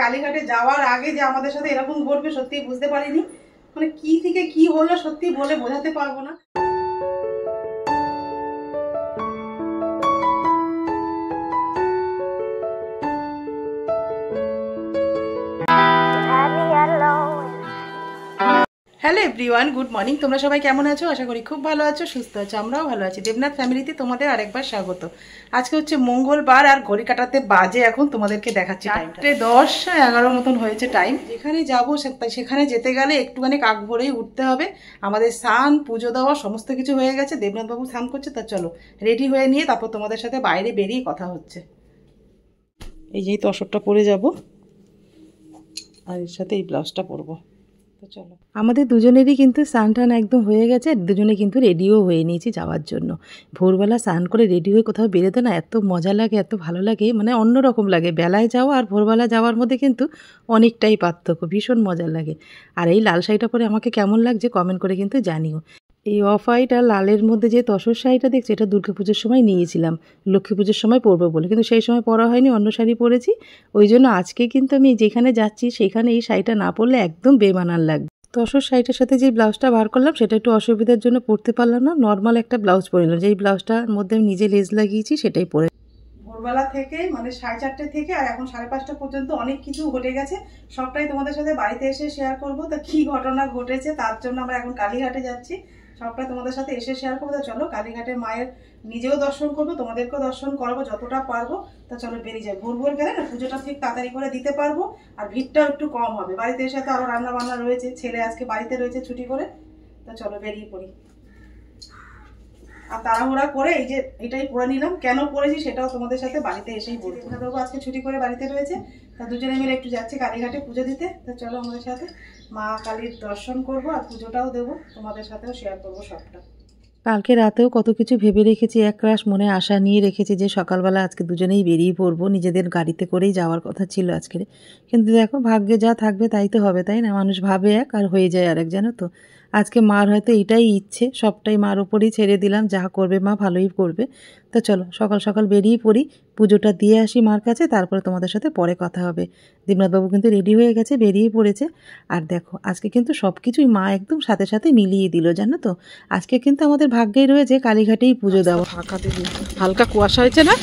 কালীঘাটে যাওয়ার আগে যে আমাদের সাথে এরকম ঘটবে সত্যি বুঝতে পারিনি। মানে কি থেকে কি হলো সত্যি বলে বোঝাতে পারবো না। Hello everyone, good morning. তোমরা সবাই কেমন আছো? আশা করি খুব ভালো আছো, সুস্থ আছো। আমরাও ভালো আছি। দেবনাথ ফ্যামিলিতে তোমাদের আরেকবার স্বাগত। আজকে হচ্ছে মঙ্গলবার আর ঘড়ি কাটাতে বাজে এখন তোমাদেরকে দেখাচ্ছি 4:10, 11 মতন হয়েছে টাইম। যেখানে যাবো সেখানে যেতে গেলে একটুখানি কাক ভরেই উঠতে হবে। আমাদের স্নান পুজো দেওয়া সমস্ত কিছু হয়ে গেছে। দেবনাথবাবু স্নান করছে, তা চলো রেডি হয়ে নিয়ে তারপর তোমাদের সাথে বাইরে বেরিয়ে কথা হচ্ছে। এই যেই তসরটা পরে যাব আর এর সাথে এই ব্লাউজটা পরবো। চলো, আমাদের দুজনেরই কিন্তু স্নান টান একদম হয়ে গেছে। দুজনে কিন্তু রেডিও হয়ে নিয়েছি যাওয়ার জন্য। ভোরবেলা স্নান করে রেডি হয়ে কোথাও বেরোতে না এত মজা লাগে, এত ভালো লাগে, মানে অন্যরকম লাগে। বেলায় যাওয়া আর ভোরবেলা যাওয়ার মধ্যে কিন্তু অনেকটাই পার্থক্য, ভীষণ মজা লাগে। আর এই লাল শাড়িটা পরে আমাকে কেমন লাগছে কমেন্ট করে কিন্তু জানিও। এই অফ হোয়াইট আর লালের মধ্যে যে তসর শাড়িটা দেখছি, এটা দুর্গাপুজোর সময় নিয়েছিলাম, লক্ষ্মী পুজোর সময় পরবো বলে, কিন্তু সেই সময় পরা হয়নি, অন্য শাড়ি পরেছি। ওই জন্য আজকে কিন্তু আমি যেখানে যাচ্ছি সেখানে এই শাড়িটা না পরলে একদম বেমানান লাগবে। তসর শাড়িটার সাথে যে ব্লাউজটা বার করলাম সেটা একটু অসুবিধার জন্য পরতে পারলাম না। নর্মাল একটা ব্লাউজ পরে নিলাম, যেই ব্লাউজটার মধ্যে আমি নিজে লেজ লাগিয়েছি সেটাই পরে। ভোরবেলা থেকে মানে 4:30 থেকে আর এখন 5:30 পর্যন্ত অনেক কিছু ঘটে গেছে। সবটাই তোমাদের সাথে বাড়িতে এসে শেয়ার করবো। তা কি ঘটনা ঘটেছে তার জন্য আমরা এখন কালীঘাটে যাচ্ছি, সবটা তোমাদের সাথে এসে শেয়ার করবো। তা চলো কালীঘাটে মায়ের নিজেও দর্শন করবো, তোমাদেরকেও দর্শন করাবো যতটা পারবো। তা চলো বেরিয়ে যাই। ভোর ভোর গেলে না পুজোটা ঠিক তাড়াতাড়ি করে দিতে পারবো আর ভিড়টাও একটু কম হবে। বাড়িতে এসে তো আরো রান্না বান্না রয়েছে, ছেলে আজকে বাড়িতে রয়েছে ছুটি করে। তা চলো বেরিয়ে পড়ি। আর তাড়াহুড়া করে এই যে এটাই পরে নিলাম, কেন পরেছি সেটাও তোমাদের সাথে বাড়িতে এসেই বলবো। দেবো আজকে ছুটি করে বাড়িতে রয়েছে, তা দুজনে মিলে একটু যাচ্ছি কালীঘাটে পুজো দিতে। তা চলো আমাদের সাথে মা কালীর দর্শন করবো আর পুজোটাও দেবো, তোমাদের সাথেও শেয়ার করবো সবটা। কালকে রাতেও কত কিছু ভেবে রেখেছি, একরাশ মনে আশা নিয়ে রেখেছি যে সকালবেলা আজকে দুজনেই বেরিয়ে পড়বো, নিজেদের গাড়িতে করেই যাওয়ার কথা ছিল আজকের। কিন্তু দেখো ভাগ্যে যা থাকবে তাই তো হবে, তাই না? মানুষ ভাবে এক আর হয়ে যায় আরেক, জানো তো। আজকে মার হয়তো এটাই ইচ্ছে, সবটাই মার ওপরেই ছেড়ে দিলাম, যা করবে মা ভালোই করবে। তো চলো সকাল সকাল বেরিয়ে পড়ি, পুজোটা দিয়ে আসি মার কাছে, তারপরে তোমাদের সাথে পরে কথা হবে। দেবনাথবাবু কিন্তু রেডি হয়ে গেছে, বেরিয়ে পড়েছে। আর দেখো আজকে কিন্তু সব কিছুই মা একদম সাথে সাথে মিলিয়ে দিল, জানো তো। আজকে কিন্তু আমাদের ভাগ্যেই রয়েছে কালীঘাটেই পুজো দেওয়া। ফাঁকাতে হালকা কুয়াশা হয়েছে না?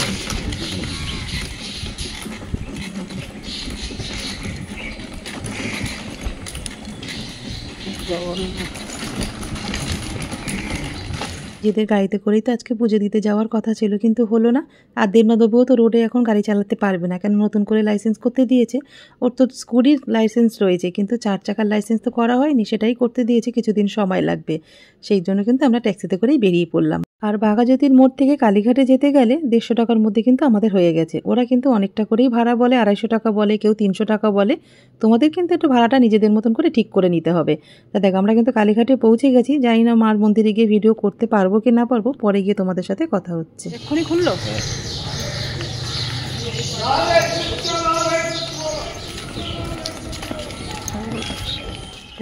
নিজেদের গাড়িতে করেই তো আজকে পুজো দিতে যাওয়ার কথা ছিল, কিন্তু হলো না। আর দেবনাথবাবুও তো রোডে এখন গাড়ি চালাতে পারবে না, কেন নতুন করে লাইসেন্স করতে দিয়েছে। ওর তো স্কুটির লাইসেন্স রয়েছে কিন্তু 4 চাকার লাইসেন্স তো করা হয়নি, সেটাই করতে দিয়েছে, কিছুদিন সময় লাগবে। সেই জন্য কিন্তু আমরা ট্যাক্সিতে করেই বেরিয়ে পড়লাম। আর বাঘাযতীন মোড় থেকে কালীঘাটে যেতে গেলে 150 টাকার মধ্যে কিন্তু আমাদের হয়ে গেছে। ওরা কিন্তু অনেকটা করেই ভাড়া বলে, 250 টাকা বলে, কেউ 300 টাকা বলে। তোমাদের কিন্তু একটু ভাড়াটা নিজেদের মতন করে ঠিক করে নিতে হবে। তা দেখ আমরা কিন্তু কালীঘাটে পৌঁছে গেছি, জানি না মার মন্দিরে গিয়ে ভিডিও করতে পারবো কি না পারবো, পরে গিয়ে তোমাদের সাথে কথা হচ্ছে। এক্ষুনি খুললো।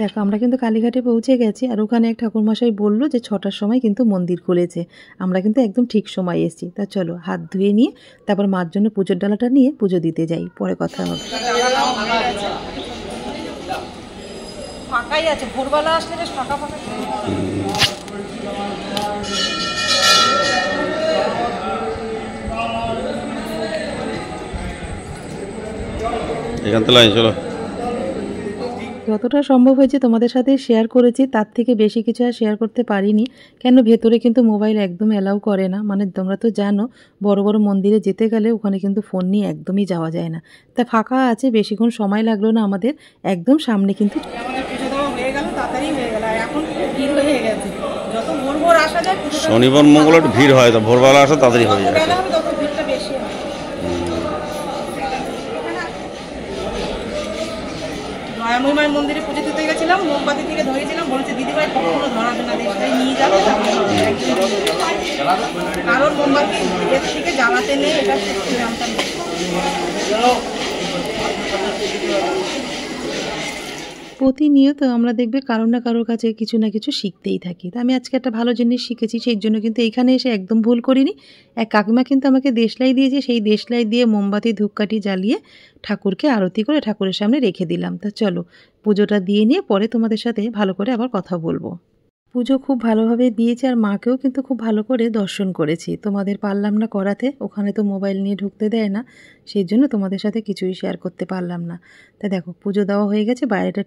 দেখো আমরা কিন্তু কালীঘাটে পৌঁছে গেছি, আর ওখানে এক ঠাকুরমশাই বললো যে 6টার সময় কিন্তু মন্দির খুলেছে। আমরা কিন্তু একদম ঠিক সময় এসেছি। তা চলো হাত ধুয়ে নিয়ে তারপর মার জন্য পুজোর ডালাটা নিয়ে পুজো দিতে যাই, পরে কথা হবে। ফাঁকাই আছে, ভোরবেলা আসলে বেশ ফাঁকা ফাঁকা। এখান থেকে চলো। যতটা সম্ভব হয়েছে তোমাদের সাথে শেয়ার করেছি, তার থেকে বেশি কিছু আর শেয়ার করতে পারিনি। কেন ভেতরে কিন্তু মোবাইল একদম অ্যালাউ করে না, মানে তোমরা তো জানো বড় বড় মন্দিরে যেতে গেলে ওখানে কিন্তু ফোন নিয়ে একদমই যাওয়া যায় না। তা ফাঁকা আছে, বেশিক্ষণ সময় লাগলো না আমাদের, একদম সামনে কিন্তু আমাদের পুজো দেওয়া হয়ে গেল, তাড়াতাড়ি হয়ে গেল। আর এখন ভিড় হয়ে গেছে, যত ভোর ভোর আসা যায় শনিবার মঙ্গল একটু ভিড় হয়, তো ভোরবেলা আসা তাড়াতাড়ি হয়ে যায়। তত ভিড়টা বেশি হয়। দয়াময়ী মায়ের মন্দিরে পুজো দিতে গেছিলাম, মোমবাতি থেকে ধরেছিলাম, বলেছে দিদিভাই কখনো ধরাবে না, দেশটাই নিয়ে যাবে। কারণ মোমবাতি এর থেকে জ্বালাতে নেই, এটা সত্যি জানতাম। প্রতিনিয়ত আমরা দেখবে কারো না কারোর কাছে কিছু না কিছু শিখতেই থাকি। তো আমি আজকে একটা ভালো জিনিস শিখেছি, সেই জন্য কিন্তু এইখানে এসে একদম ভুল করিনি। এক কাকিমা কিন্তু আমাকে দেশলাই দিয়েছে, সেই দেশলাই দিয়ে মোমবাতি ধূপকাঠি জ্বালিয়ে ঠাকুরকে আরতি করে ঠাকুরের সামনে রেখে দিলাম। তা চলো পুজোটা দিয়ে নিয়ে পরে তোমাদের সাথে ভালো করে আবার কথা বলবো। পুজো খুব ভালোভাবে দিয়েছি আর মাকেও কিন্তু খুব ভালো করে দর্শন করেছি। তোমাদের পারলাম না করাতে, ওখানে তো মোবাইল নিয়ে ঢুকতে দেয় না, সেই জন্য তোমাদের সাথে কিছুই শেয়ার করতে পারলাম না। তা দেখো পুজো দেওয়া হয়ে গেছে, বাইরেটা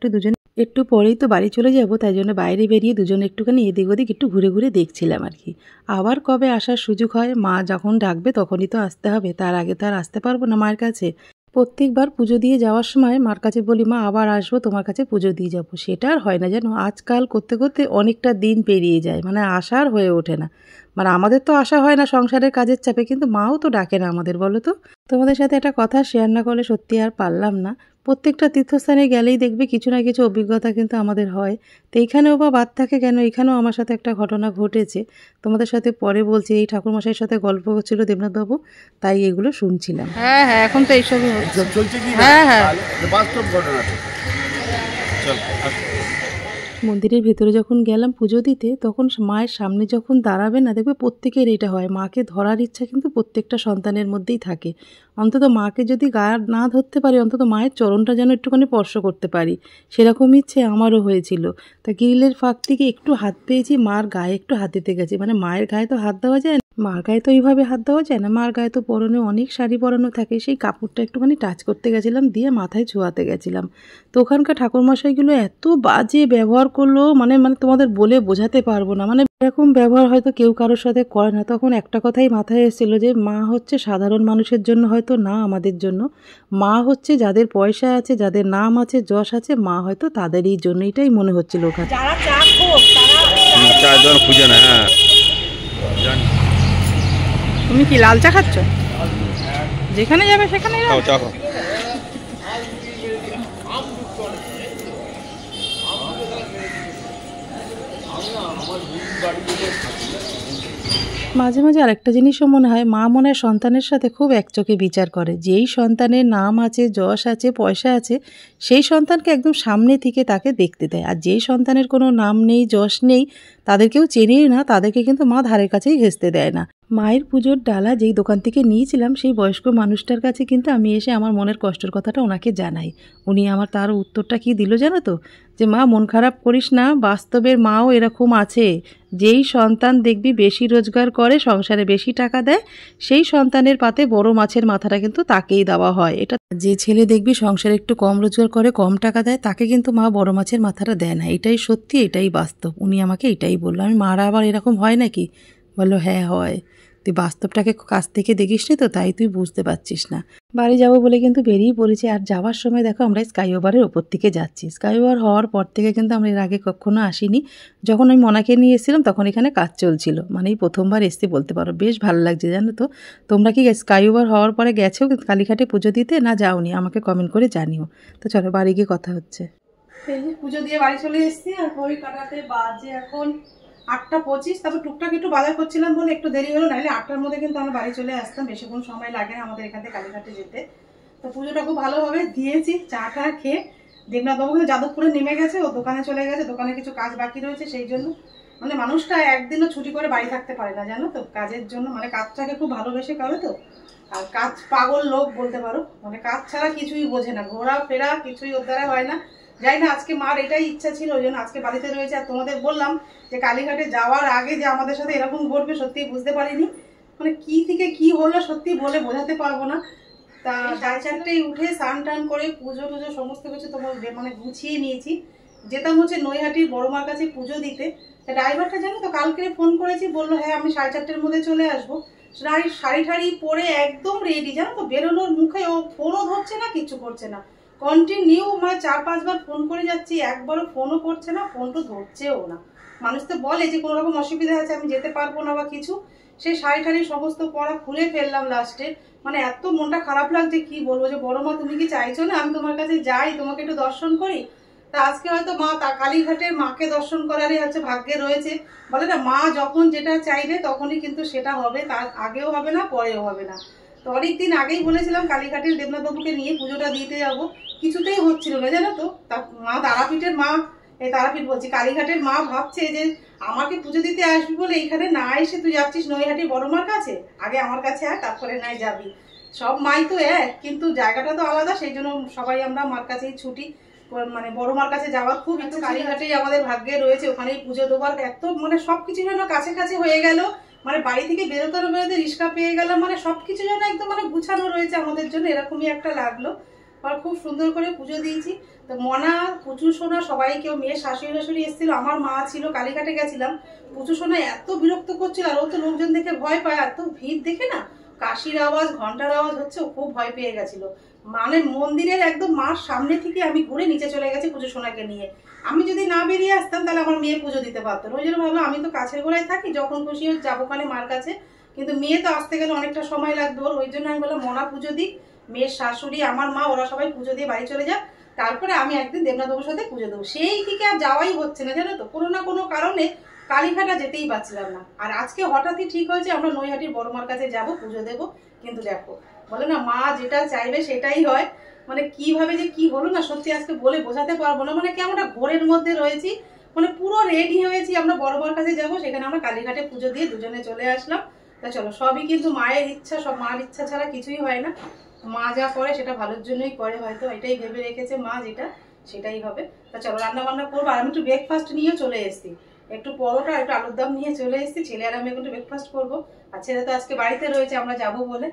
একটু পরেই তো বাড়ি চলে যাব, তাই জন্য বাইরে বেরিয়ে দুজনে একটুখানি এদিক ওদিক একটু ঘুরে ঘুরে দেখছিলাম আর কি। আবার কবে আসার সুযোগ হয়, মা যখন ডাকবে তখনই তো আসতে হবে, তার আগে তো আর আসতে পারবো না মায়ের কাছে। প্রত্যেকবার পুজো দিয়ে যাওয়ার সময় মার কাছে বলি, মা আবার আসবো তোমার কাছে পুজো দিয়ে যাবো, সেটা আর হয় না জানো। আজকাল করতে করতে অনেকটা দিন পেরিয়ে যায়, মানে আসার হয়ে ওঠে না। মানে আমাদের তো আসা হয় না সংসারের কাজের চাপে, কিন্তু মাও তো ডাকে না আমাদের, বলো তো। তোমাদের সাথে একটা কথা শেয়ার না করলে সত্যি আর পারলাম না। প্রত্যেকটা তীর্থস্থানে গেলেই দেখবে কিছু না কিছু অভিজ্ঞতা কিন্তু আমাদের হয়। তো এইখানেও বা বাদ থাকে কেন, এখানেও আমার সাথে একটা ঘটনা ঘটেছে, তোমাদের সাথে পরে বলছি। এই ঠাকুরমশাইয়ের সাথে গল্প করছিল দেবনাথবাবু, তাই এগুলো শুনছিলাম। হ্যাঁ হ্যাঁ, এখন তো এইসবই চলছে। হ্যাঁ হ্যাঁ, বাস্তব ঘটনা। মন্দিরের ভেতরে যখন গেলাম পুজো দিতে, তখন মায়ের সামনে যখন দাঁড়াবে না, দেখবে প্রত্যেকের এটা হয়, মাকে ধরার ইচ্ছা কিন্তু প্রত্যেকটা সন্তানের মধ্যেই থাকে। অন্তত মাকে যদি গায়ে না ধরতে পারি, অন্তত মায়ের চরণটা যেন একটুখানি স্পর্শ করতে পারি, সেরকম ইচ্ছে আমারও হয়েছিল। তা গ্রিলের ফাঁক থেকে একটু হাত পেয়েছি, মার গায়ে একটু হাত দিতে গেছি। মানে মায়ের গায়ে তো হাত দেওয়া যায় না, মার গায়ে তো এইভাবে হাত দেওয়া যায় না, মার গায়ে তো পরনে অনেক শাড়ি পরানো থাকে, সেই কাপড়টা একটুখানি টাচ করতে গেছিলাম, দিয়ে মাথায় ছোঁয়াতে গেছিলাম। তো ওখানকার ঠাকুরমশাইগুলো এত বাজে ব্যবহার করলো, মানে তোমাদের বলে বোঝাতে পারবো না। মানে এরকম ব্যবহার হয়তো কেউ কারোর সাথে করে না। তখন একটা কথাই মাথায় এসেছিল যে মা হচ্ছে সাধারণ মানুষের জন্য হয়তো না, আমাদের জন্য। মা হচ্ছে যাদের পয়সা আছে, যাদের নাম আছে, যশ আছে, মা হয়তো তাদেরই জন্য, এটাই মনে হচ্ছিল ওখানে। যারা চা খোক তারা খুঁজে না। হ্যাঁ, তুমি কি লাল চা খাচ্ছ? যেখানে যাবে সেখানে চা খাও। মাঝে মাঝে আরেকটা জিনিসও মনে হয়, মা মনে হয় সন্তানের সাথে খুব একচোখে বিচার করে। যেই সন্তানের নাম আছে, যশ আছে, পয়সা আছে, সেই সন্তানকে একদম সামনে থেকে তাকে দেখতে দেয়। আর যেই সন্তানের কোনো নাম নেই, যশ নেই, তাদেরকেও চেনেই না, তাদেরকে কিন্তু মা ধারের কাছেই ঘেঁষতে দেয় না। মায়ের পুজোর ডালা যেই দোকান থেকে নিয়েছিলাম, সেই বয়স্ক মানুষটার কাছে কিন্তু আমি এসে আমার মনের কষ্টের কথাটা ওনাকে জানাই। উনি আমার তার উত্তরটা কি দিল জানো তো, যে মা মন খারাপ করিস না, বাস্তবের মাও এরকম আছে। যেই সন্তান দেখবি বেশি রোজগার করে, সংসারে বেশি টাকা দেয়, সেই সন্তানের পাতে বড় মাছের মাথাটা কিন্তু তাকেই দেওয়া হয়। এটা যে ছেলে দেখবি সংসারে একটু কম রোজগার করে, কম টাকা দেয়, তাকে কিন্তু মা বড় মাছের মাথাটা দেয় না। এটাই সত্যি, এটাই বাস্তব। উনি আমাকে এটাই বললো। আমি, মারা আবার এরকম হয় নাকি? বললো হ্যাঁ হয়, তুই বাস্তবটাকে কাছ থেকে দেখিস নি তো, তাই তুই বুঝতে পারছিস না। বাড়ি যাবো বলে কিন্তু বেরিয়ে পড়েছি। আর যাওয়ার সময় দেখো আমরা স্কাই ওভারের ওপর থেকে যাচ্ছি। স্কাই ওভার হওয়ার পর থেকে কিন্তু আমরা এর আগে কখনো আসিনি। যখন আমি মনাকে নিয়ে এসেছিলাম তখন এখানে কাজ চলছিল, মানে এই প্রথমবার এসছি বলতে পারো। বেশ ভালো লাগছে জানো তো। তোমরা কি স্কাই ওভার হওয়ার পরে গেছো কালীঘাটে পুজো দিতে, না যাওনি? আমাকে কমেন্ট করে জানিও। তো চলো বাড়ি গিয়ে কথা হচ্ছে। এই যে পুজো দিয়ে বাড়ি চলে এসেছি, আর ঘড়ি কাটাতে বাজে এখন 8:25। তারপর টুকটাক একটু বাজার করছিলাম বলে একটু দেরি হলো, নাহলে 8টার মধ্যে কিন্তু আমরা বাড়ি চলে আসতাম। বেশিক্ষণ সময় লাগে না আমাদের এখান থেকে কালীঘাটে যেতে। তো পুজোটা খুব ভালোভাবে দিয়েছি, চা টা খেয়ে। দেবনাথবাবু কিন্তু যাদবপুরে নেমে গেছে, ও দোকানে চলে গেছে, দোকানে কিছু কাজ বাকি রয়েছে, সেই জন্য। মানে মানুষটা একদিনও ছুটি করে বাড়ি থাকতে পারে না জানো তো, কাজের জন্য। মানে কাজটাকে খুব ভালোবেসে করে তো, আর কাজ পাগল লোক বলতে পারো। মানে কাজ ছাড়া কিছুই বোঝে না, ঘোরা ফেরা কিছুই ওর দ্বারা হয় না। যাই না, আজকে মার এটাই ইচ্ছা ছিল, ওই জন্য আজকে বাড়িতে রয়েছে। আর তোমাদের বললাম যে কালীঘাটে যাওয়ার আগে যে আমাদের সাথে এরকম ঘটবে, সত্যি বুঝতে পারিনি। মানে কি থেকে কি হলো সত্যি বলে বোঝাতে পারবো না। তা 4:30টায় উঠে স্নান টান করে পুজো টুজো সমস্ত কিছু তোমার মানে গুছিয়ে নিয়েছি। যেতাম হচ্ছে নৈহাটির বড় মার কাছে পুজো দিতে। তা ড্রাইভারটা জানো তো, কালকে ফোন করেছি, বললো হ্যাঁ আমি 4:30টার মধ্যে চলে আসবো। শাড়ি ঠাড়ি পরে একদম রেডি জানো তো, বেরোনোর মুখে ও ফোনও ধরছে না, কিছু করছে না। কন্টিনিউ মানে 4-5 বার ফোন করে যাচ্ছি, একবারও ফোনও করছে না, ফোন তো ধরছেও না। মানুষ তো বলে যে কোনো রকম অসুবিধা আছে, আমি যেতে পারবো না বা কিছু। সেই শাড়ি ঠাড়ি সমস্ত পরা খুলে ফেললাম লাস্টে। মানে এত মনটা খারাপ লাগছে কি বলবো, যে বড় মা তুমি কি চাইছো না আমি তোমার কাছে যাই, তোমাকে একটু দর্শন করি? তা আজকে হয়তো মা কালীঘাটের মাকে দর্শন করারই হচ্ছে ভাগ্যে রয়েছে। বলে না, মা যখন যেটা চাইবে তখনই কিন্তু সেটা হবে, তার আগেও হবে না, পরেও হবে না। তো অনেকদিন আগেই বলেছিলাম কালীঘাটের দেবনাথবাবুকে নিয়ে পুজোটা দিতে যাবো। কিছুতেই হচ্ছিল না জানো তো। তা মা তারাপীঠের মা, এই তারাপীঠ বলছি, কালীঘাটের মা ভাবছে যে আমাকে পুজো দিতে আসবি বলে এইখানে না এসে তুই যাচ্ছিস নৈহাটির বড় মার কাছে, আগে আমার কাছে আয় তারপরে নাই যাবি। সব মাই তো এক, কিন্তু জায়গাটা তো আলাদা, সেই জন্য সবাই আমরা মার কাছেই ছুটি, মানে বড় মার কাছে যাওয়ার খুব একটু কালীঘাটেই আমাদের ভাগ্যে রয়েছে, ওখানেই পুজো দেবার এত মানে সবকিছু যেন কাছে কাছে হয়ে গেল। মানে বাড়ি থেকে বেরোতে না বেরোতে রিক্সা পেয়ে গেলাম, মানে সবকিছু যেন একদম মানে গুছানো রয়েছে আমাদের জন্য, এরকমই একটা লাগলো। আর খুব সুন্দর করে পুজো দিয়েছি। তো মনা, পুচু সোনা সবাই, কেউ মেয়ে শাশুড়ি শাশুড়ি এসেছিল, আমার মা ছিল, কালীঘাটে গেছিলাম। পুচু সোনা এত বিরক্ত করছিল, আর ও তো লোকজন দেখে ভয় পায়, এত ভিড় দেখে না, কাশির আওয়াজ ঘন্টার আওয়াজ হচ্ছে, ও খুব ভয় পেয়ে গেছিল। মানে মন্দিরের একদম মার সামনে থেকে আমি ঘুরে নিচে চলে গেছি পুজো সোনাকে নিয়ে। আমি যদি না বেরিয়ে আসতাম তাহলে আমার মেয়ে পুজো দিতে পারতো। ওই জন্য ভাবলাম আমি তো কাছের গোড়ায় থাকি, যখন খুশি যাবো ওখানে মার কাছে, কিন্তু মেয়ে তো আসতে গেলে অনেকটা সময় লাগবে ওর। ওই জন্য আমি বললাম মনা পুজো দিক, মেয়ের শাশুড়ি, আমার মা, ওরা সবাই পুজো দিয়ে বাড়ি চলে যাক, তারপরে আমি একদিন দেবনাথবাবুর সাথে পুজো দেবো। সেই থেকে আর যাওয়াই হচ্ছে না জানো তো, কোনো না কোনো কারণে কালীঘাটা যেতেই পারছিলাম না। আর আজকে হঠাৎই ঠিক হয়েছে আমরা নৈহাটির বড় মার কাছে যাবো, পুজো দেবো। কিন্তু দেখো, বলে না মা যেটা চাইবে সেটাই হয়, মানে কিভাবে যে কি হলো না সত্যি আজকে বলে বোঝাতে পারবো না। মানে কেমন একটা ঘোরের মধ্যে রয়েছি, মানে পুরো রেডি হয়েছি আমরা বড় মার কাছে যাবো, সেখানে আমরা কালীঘাটে পুজো দিয়ে দুজনে চলে আসলাম। তা চলো, সবই কিন্তু মায়ের ইচ্ছা, সব মার ইচ্ছা ছাড়া কিছুই হয় না। মা যা করে সেটা ভালোর জন্যই করে, হয়তো এটাই ভেবে রেখেছে মা, যেটা সেটাই হবে। তা চলো রান্না বান্না করবো। আর আমি একটু ব্রেকফাস্ট নিয়ে চলে এসেছি, একটু পরোটা একটু আলুর দম নিয়ে চলে এসেছি। ছেলে আর আমি একটু ব্রেকফাস্ট করবো। আর ছেলে তো আজকে বাড়িতে রয়েছে, আমরা যাবো বলে।